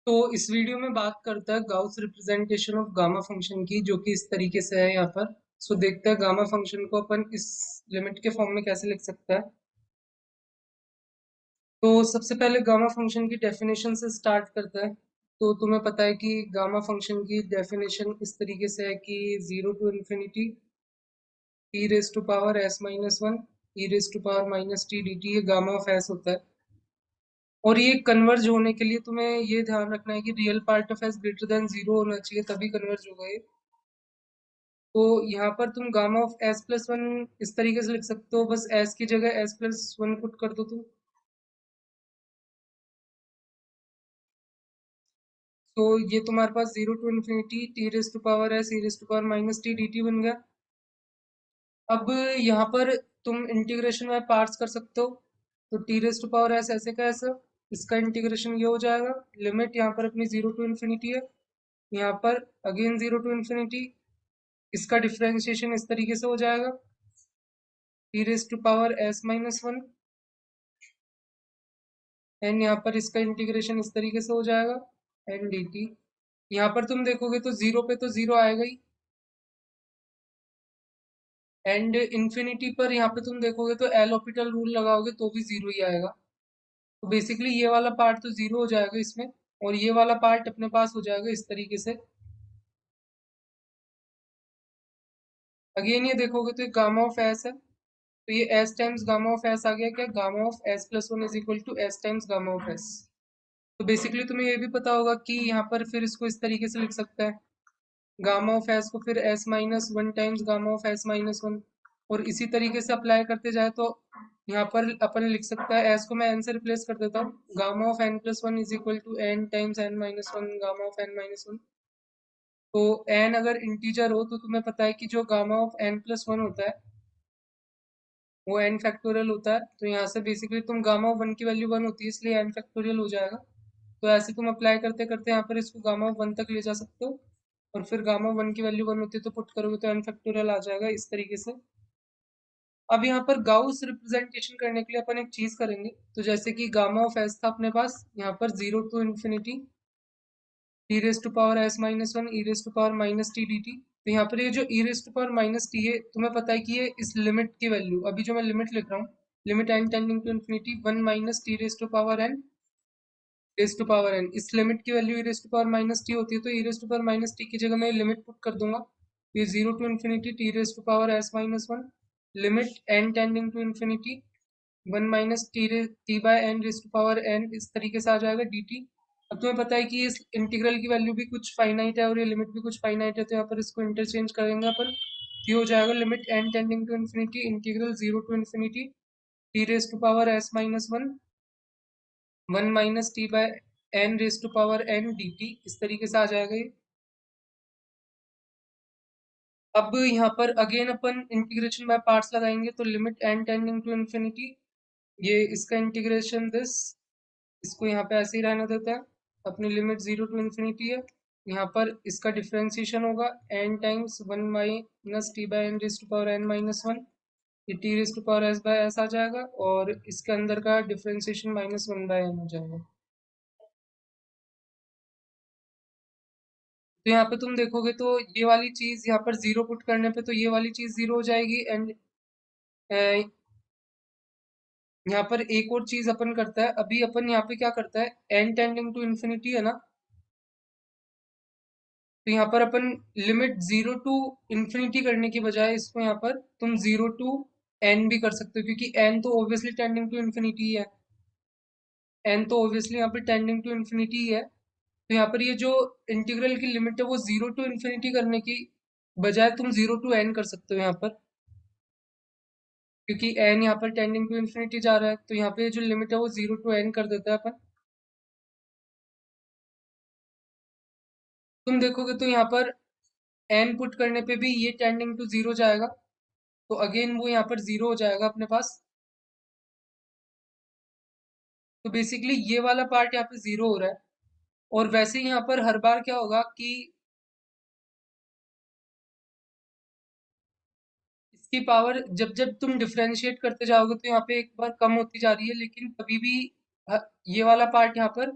तो इस वीडियो में बात करता है Gauss representation of gamma function की, जो कि इस तरीके से है यहाँ पर। सो देखते हैं गामा फंक्शन को अपन इस लिमिट के फॉर्म में कैसे लिख सकता है। तो सबसे पहले गामा फंक्शन की डेफिनेशन से स्टार्ट करता है। तो तुम्हें पता है कि गामा फंक्शन की डेफिनेशन इस तरीके से है कि 0 to ∞ e raise to power s minus one e raise to power minus T D T, ये गामा ऑफ s होता है। और ये कन्वर्ज होने के लिए तुम्हें ये ध्यान रखना है कि real part of s greater than 0 होना चाहिए, तभी कन्वर्ज होगा ये। तो यहाँ पर तुम gamma of s plus one इस तरीके से लिख सकते हो, बस एस की जगह एस प्लस वन पुट कर दो तुम। तो ये तुम्हारे पास 0 to ∞ T raise to power S E raise to power minus T D T बन गया। अब यहाँ पर तुम इंटीग्रेशन में पार्ट्स कर सकते हो। तो T raise to power S ऐसे का ऐसा, इसका इंटीग्रेशन ये हो जाएगा। लिमिट यहाँ पर अपनी 0 to ∞ है, यहाँ पर अगेन 0 to ∞। इसका डिफरेंशिएशन इस तरीके से हो जाएगा, T raise to power S minus one, and यहाँ पर इसका इंटीग्रेशन इस तरीके से हो जाएगा, एन डी टी। यहाँ पर तुम देखोगे तो जीरो पे तो जीरो आएगा ही, एंड इन्फिनिटी पर यहाँ पे तुम देखोगे तो एल ऑर्बिटल रूल लगाओगे तो भी जीरो ही आएगा। तो बेसिकली ये वाला पार्ट तो जीरो हो जाएगा इसमें, और ये वाला पार्ट अपने पास हो जाएगा इस तरीके से। अगेन ये देखोगे तो गामा ऑफ एस है, तो ये s times gamma of s आ गया। क्या gamma of s plus one is equal to s times gamma of s. तो बेसिकली तुम्हें ये भी पता होगा कि यहाँ पर फिर इसको इस तरीके से लिख सकता है, गामा ऑफ एस को फिर S minus one times gamma of S minus one. और इसी तरीके से अप्लाई करते जाए तो यहाँ पर अपन लिख सकता है, एस को मैं एन से रिप्लेस कर देता हूँ, gamma of N plus one is equal to N times N minus one gamma of N minus one. तो एन अगर इंटीजर हो तो तुम्हें पता है कि जो gamma of N plus one होता है वो एन फैक्टोरियल होता है। तो यहाँ से बेसिकली तुम गामा ऑफ वन की वैल्यू वन होती है, इसलिए एन फैक्टोरियल हो जाएगा। तो ऐसे तुम अप्लाई करते करते यहाँ पर इसको गामा ऑफ वन तक ले जा सकते हो, और फिर गामा वन की वैल्यू वन होती है तो पुट करोगे तो एन फैक्टोरियल आ जाएगा इस तरीके से। अब यहाँ पर गाउस रिप्रेजेंटेशन करने के लिए अपन एक चीज करेंगे। तो जैसे कि गामा ऑफ एस था अपने पास, यहाँ पर 0 to ∞ T raise to power S minus one e raise to power minus T D t. तो यहाँ पर ये जो e raise to power minus t है, तुम्हें पता है कि ये इस लिमिट की वैल्यू, अभी जो मैं लिमिट लिख रहा हूँ, limit N tending to infinity one minus t raise to power n raise to power N, इस लिमिट की value e raise to power minus t होती है। तो e raise to power minus t की जगह मैं लिमिट पुट कर दूंगा, ये 0 to ∞ T raise to power S minus one, limit N tending to infinity one minus T by N raise to power N, इस तरीके से आ जाएगा डी टी। अब तुम्हें पता है कि इस इंटीग्रल की वैल्यू भी कुछ फाइनाइट है और ये लिमिट भी कुछ फाइनाइट है, तो यहाँ पर इसको इंटरचेंज करेंगे अपन। ये हो जाएगा limit N tending to infinity integral 0 to ∞ T raise to power S minus one one minus T by N raise to power N D T, इस तरीके से आ जाएगा ये। अब यहाँ पर अगेन अपन इंटीग्रेशन बाय पार्ट्स लगाएंगे। तो limit N tending to infinity, ये इसका इंटीग्रेशन दिस, इसको यहाँ पे ऐसे ही रहने देते हैं, अपनी लिमिट 0 to ∞ है। यहाँ पर इसका डिफरेंशिएशन होगा n times one minus t by n raise to power n minus one, ये t raise to power s by s आ जाएगा, और इसके अंदर का differentiation minus one by n हो जाएगा। तो यहाँ पे तुम देखोगे तो ये वाली चीज यहाँ पर जीरो पुट करने पे तो ये वाली चीज जीरो हो जाएगी। एंड यहाँ पर एक और चीज अपन करता है, अभी अपन यहाँ पे क्या करता है, एन टेंडिंग टू इन्फिनिटी है ना, तो यहाँ पर अपन लिमिट 0 to ∞ करने की बजाय इसको यहाँ पर तुम 0 to n भी कर सकते हो, क्योंकि n तो ऑब्वियसली टेंडिंग टू इन्फिनिटी ही है, n तो ऑब्वियसली यहाँ पे टेंडिंग टू इन्फिनिटी ही है। तो यहाँ पर ये जो इंटीग्रल की लिमिट है वो 0 to ∞ करने की बजाय तुम 0 to n कर सकते हो यहाँ पर, क्योंकि n यहाँ पर टेंडिंग टू इन्फिनिटी जा रहा है। तो यहाँ पे जो लिमिट है वो 0 to n कर देता है अपन। तुम देखोगे तो यहाँ पर n पुट करने पे भी ये टेंडिंग टू जीरो जाएगा, तो अगेन वो यहाँ पर जीरो हो जाएगा अपने पास। तो बेसिकली ये वाला पार्ट यहाँ पे जीरो हो रहा है। और वैसे ही यहाँ पर हर बार क्या होगा कि इसकी पावर जब जब तुम डिफरेंशिएट करते जाओगे तो यहाँ पे एक बार कम होती जा रही है, लेकिन कभी भी ये वाला पार्ट यहाँ पर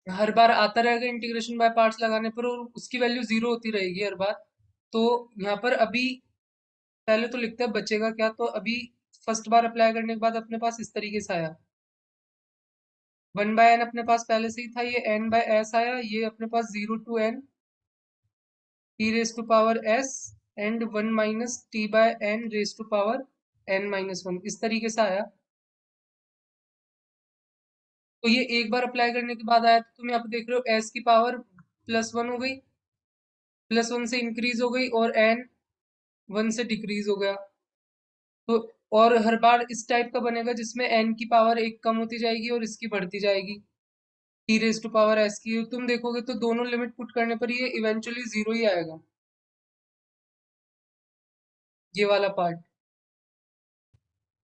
हर बार आता रहेगा इंटीग्रेशन बाय पार्ट्स लगाने पर, और उसकी वैल्यू जीरो होती रहेगी हर बार। तो यहाँ पर अभी पहले तो लिखते हैं बचेगा क्या, तो अभी फर्स्ट बार अप्लाई करने के बाद अपने पास इस तरीके से आया, 1/n अपने पास पहले से ही था, ये n/s आया, ये अपने पास 0 to n t raise to power s and 1 minus t/n raise to power n-1, इस तरीके से आया। तो ये एक बार अप्लाई करने के बाद आया, तो तुम यहाँ पे देख रहे हो s की पावर +1 हो गई, +1 से इंक्रीज हो गई, और n 1 से डिक्रीज हो गया। तो और हर बार इस टाइप का बनेगा जिसमें n की पावर एक कम होती जाएगी और इसकी बढ़ती जाएगी, t raise to power s की। तुम देखोगे तो दोनों लिमिट पुट करने पर ये इवेंचुअली जीरो ही आएगा, ये वाला पार्ट।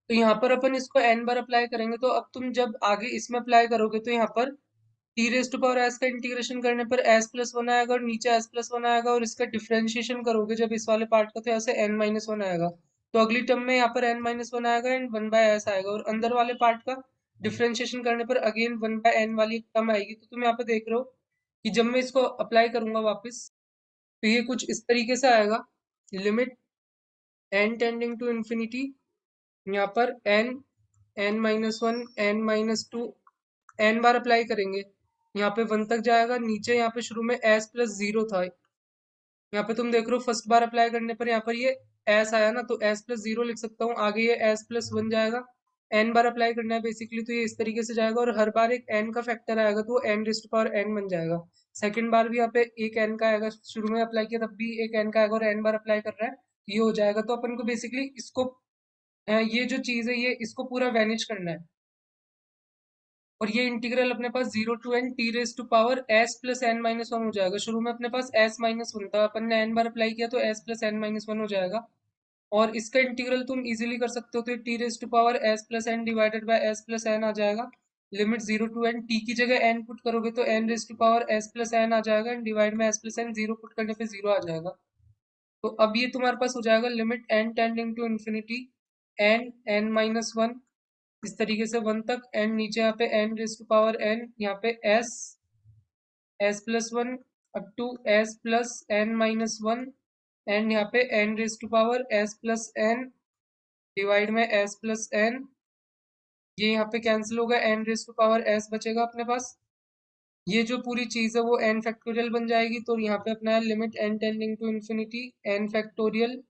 तो यहाँ पर अपन इसको n बार अप्लाई करेंगे, तो अब तुम जब आगे इसमें अप्लाई करोगे तो यहाँ पर t raise to power s का इंटीग्रेशन करने पर s+1 आएगा, और नीचे s+1 आएगा, और इसका डिफरेंशिएशन करोगे जब इस वाले पार्ट का, तो यहाँ से n-1 आएगा। तो अगली टर्म में यहाँ पर n-1 आएगा एंड 1/s आएगा, और अंदर वाले पार्ट का डिफरेंशिएशन करने पर अगेन 1/n वाली टर्म आएगी। तो तुम यहाँ पे देख रहे हो कि जब मैं इसको अप्लाई करूंगा वापस, तो ये कुछ इस तरीके से आएगा, limit n tending to infinity, यहाँ पर n-1 n-2 n बार अप्लाई करेंगे, यहाँ पे 1 तक जाएगा, नीचे यहाँ पे शुरू में s+0 था, यहाँ पे तुम देख रहे हो फर्स्ट बार अप्लाई करने पर यहाँ पर ये s आया ना, तो s+0 लिख सकता हूँ, आगे ये s+1 जाएगा, n बार अप्लाई करना है बेसिकली, तो ये इस तरीके से जाएगा, और हर बार एक n का फैक्टर आएगा, तो वो n raise to power n बन जाएगा। सेकंड बार भी यहाँ पे एक n का आएगा, शुरू में अप्लाई किया तब भी एक n का आएगा, और n बार अप्लाई कर रहा है, ये हो जाएगा। तो अपन को बेसिकली इसको ये जो चीज है, ये इसको पूरा वैनिश करना है, और ये इंटीग्रल अपने पास 0 to n t raise to power s+n-1 हो जाएगा। शुरू में अपने पास s-1 था, अपन ने n बार अप्लाई किया तो s+n-1 हो जाएगा, और इसका इंटीग्रल तुम इजीली कर सकते हो, तो t raise to power s+n divided by s+n आ जाएगा। लिमिट 0 to n, t की जगह n पुट करोगे तो n raise to power s+n आ जाएगा, एंड डिवाइड में s+n, 0 पुट करने पे 0 आ जाएगा। तो अब ये तुम्हारे पास हो जाएगा limit n tending to infinity n-1, इस तरीके से 1 तक, एंड नीचे यहाँ पे n raise to power n, यहाँ पे s+1 up to s+n-1, and यहाँ पे n raise to power s+n divide में s+n, ये यहाँ पे कैंसिल होगा, n raise to power s बचेगा अपने पास। ये जो पूरी चीज है वो n फैक्टोरियल बन जाएगी, तो यहाँ पे अपना है limit n tending to infinity n factorial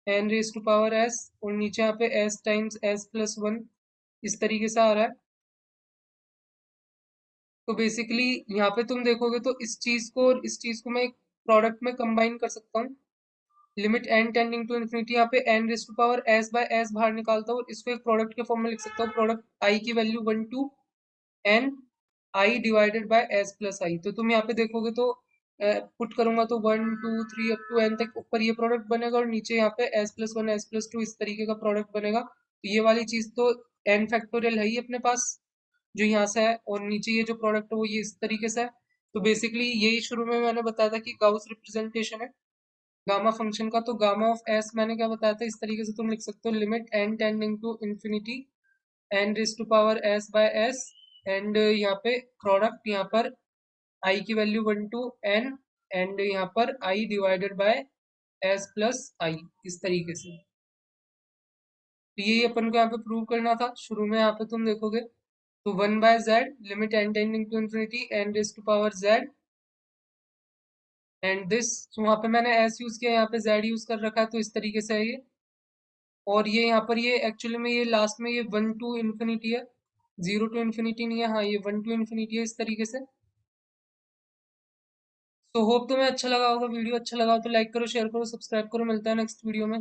n raise to power s, और नीचे यहाँ पे s टाइम्स s+1, इस तरीके से आ रहा है। तो बेसिकली यहाँ पे तुम देखोगे तो इस चीज को और इस चीज को मैं एक प्रोडक्ट में कंबाइन कर सकता हूँ, limit n tending to infinity, यहाँ पे n raise to power s by s बाहर निकालता हूँ, और इसको एक प्रोडक्ट के फॉर्म में लिख सकता हूँ, प्रोडक्ट i की value 1 to n i divided by s+i। तो तुम यहाँ पे देखोगे तो पुट करूंगा तो 1 2 3 अप टू n तक ऊपर ये प्रोडक्ट बनेगा, और नीचे यहाँ पे s+1 s+2 इस तरीके का प्रोडक्ट बनेगा। तो ये वाली चीज तो n फैक्टोरियल है ही अपने पास, जो यहाँ से है, और नीचे ये जो प्रोडक्ट है वो ये इस तरीके से है। तो बेसिकली यही शुरू में मैंने बताया था कि गाउस रिप्रेजेंटेशन है गामा फंक्शन का। तो गामा ऑफ एस मैंने क्या बताया था, इस तरीके से तुम लिख सकते हो, limit n tending to infinity n raise to power s by s, and यहाँ पे प्रोडक्ट, यहाँ पर i की वैल्यू 1 to n, एंड यहाँ पर i डिवाइडेड बाय s+i, इस तरीके से। तो यही अपन को यहाँ पे प्रूव करना था। शुरू में यहाँ पे तुम देखोगे तो 1/z, limit n tending to infinity n raise to power z, and this, तो वहाँ पे मैंने s यूज किया, यहाँ पे z यूज कर रखा है, तो इस तरीके से है ये। और ये यहाँ पर ये एक्चुअली में ये लास्ट में ये 1 to इन्फिनिटी है, 0 to इन्फिनिटी नहीं है, हाँ ये 1 to इन्फिनिटी है, इस तरीके से। तो होप तुम्हें अच्छा लगा होगा वीडियो, अच्छा लगा हो तो लाइक करो, शेयर करो, सब्सक्राइब करो, मिलता है नेक्स्ट वीडियो में।